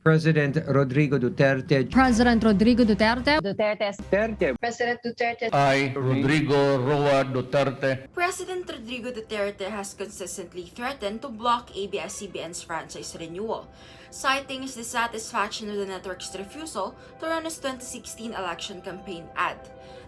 President Rodrigo Duterte. President Rodrigo Duterte. President Duterte. I, Rodrigo Roa Duterte. President Rodrigo Duterte has consistently threatened to block ABS-CBN's franchise renewal, citing his dissatisfaction with the network's refusal to run his 2016 election campaign ad.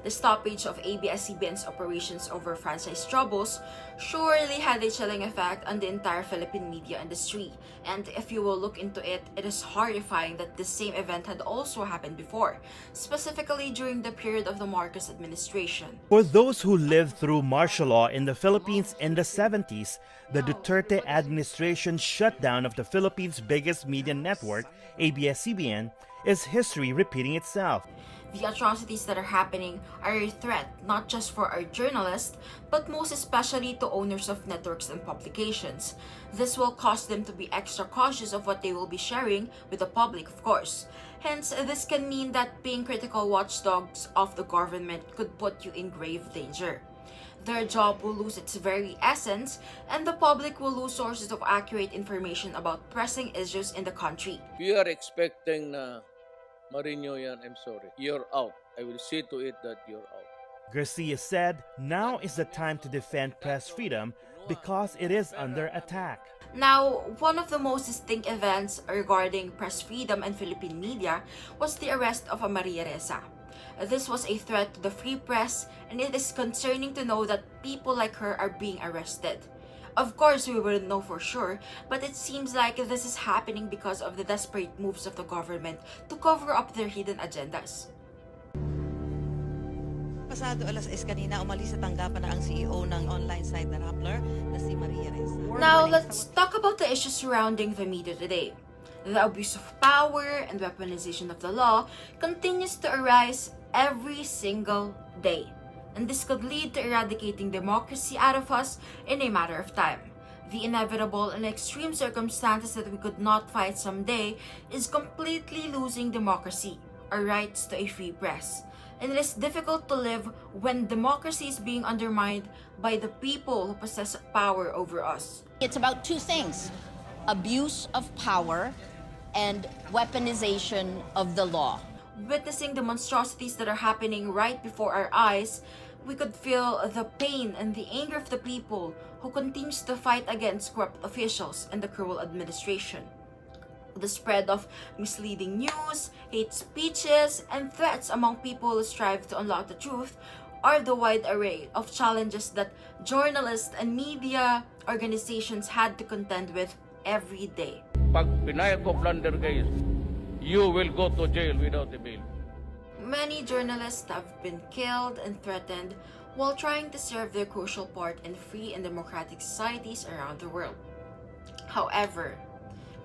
The stoppage of ABS-CBN's operations over franchise troubles surely had a chilling effect on the entire Philippine media industry, and if you will look into it, it is horrifying that the same event had also happened before, specifically during the period of the Marcos administration. For those who lived through martial law in the Philippines in the 70s, the Duterte administration's shutdown of the Philippines' biggest media network, ABS-CBN, is history repeating itself. The atrocities that are happening are a threat not just for our journalists, but most especially to owners of networks and publications. This will cause them to be extra cautious of what they will be sharing with the public, of course. Hence, this can mean that being critical watchdogs of the government could put you in grave danger. Their job will lose its very essence, and the public will lose sources of accurate information about pressing issues in the country. We are expecting na Marino yan, I'm sorry. You're out. I will see to it that you're out. Garcia said now is the time to defend press freedom because it is under attack. Now, one of the most distinct events regarding press freedom and Philippine media was the arrest of Maria Ressa. This was a threat to the free press, and it is concerning to know that people like her are being arrested. Of course, we wouldn't know for sure, but it seems like this is happening because of the desperate moves of the government to cover up their hidden agendas. Pasado alas 6 kanina, umalis sa tanggapan na ang CEO ng online site na Rappler na si Maria Ressa. Now, let's talk about the issues surrounding the media today. The abuse of power and weaponization of the law continues to arise every single day, and this could lead to eradicating democracy out of us in a matter of time. The inevitable and extreme circumstances that we could not fight someday is completely losing democracy, our rights to a free press. And it is difficult to live when democracy is being undermined by the people who possess power over us. It's about two things: abuse of power and weaponization of the law. Witnessing the monstrosities that are happening right before our eyes, we could feel the pain and the anger of the people who continues to fight against corrupt officials and the cruel administration. The spread of misleading news, hate speeches, and threats among people who strive to unlock the truth are the wide array of challenges that journalists and media organizations had to contend with every day. Pag pinayag ko plunder kayo, you will go to jail without a bail. Many journalists have been killed and threatened while trying to serve their crucial part in free and democratic societies around the world. However,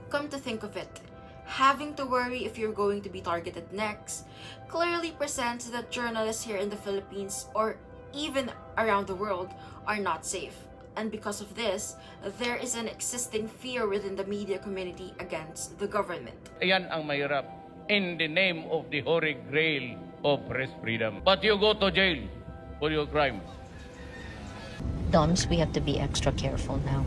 come to think of it, having to worry if you're going to be targeted next clearly presents that journalists here in the Philippines or even around the world are not safe. And because of this, there is an existing fear within the media community against the government. Ayan ang mahirap. In the name of the Holy Grail of press freedom. But you go to jail for your crime. Doms, we have to be extra careful now.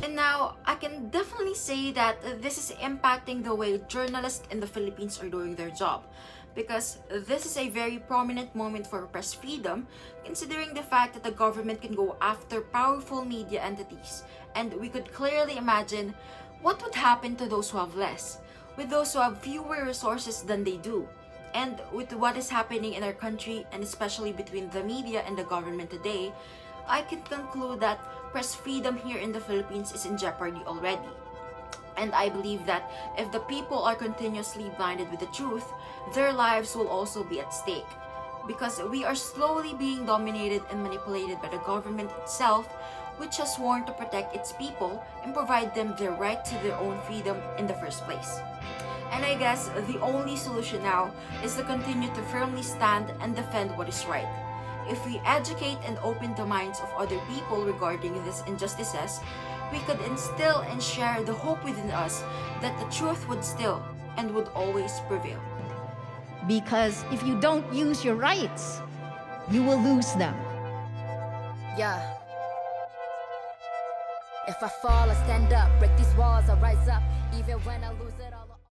And now, I can definitely say that this is impacting the way journalists in the Philippines are doing their job, because this is a very prominent moment for press freedom, considering the fact that the government can go after powerful media entities, and we could clearly imagine what would happen to those who have less, with those who have fewer resources than they do. And with what is happening in our country, and especially between the media and the government today, I can conclude that press freedom here in the Philippines is in jeopardy already. And I believe that if the people are continuously blinded with the truth, their lives will also be at stake. Because we are slowly being dominated and manipulated by the government itself, which has sworn to protect its people and provide them their right to their own freedom in the first place. And I guess the only solution now is to continue to firmly stand and defend what is right. If we educate and open the minds of other people regarding these injustices, we could instill and share the hope within us that the truth would still and would always prevail. Because if you don't use your rights, you will lose them. Yeah. If I fall, I stand up. Break these walls, I rise up. Even when I lose it all.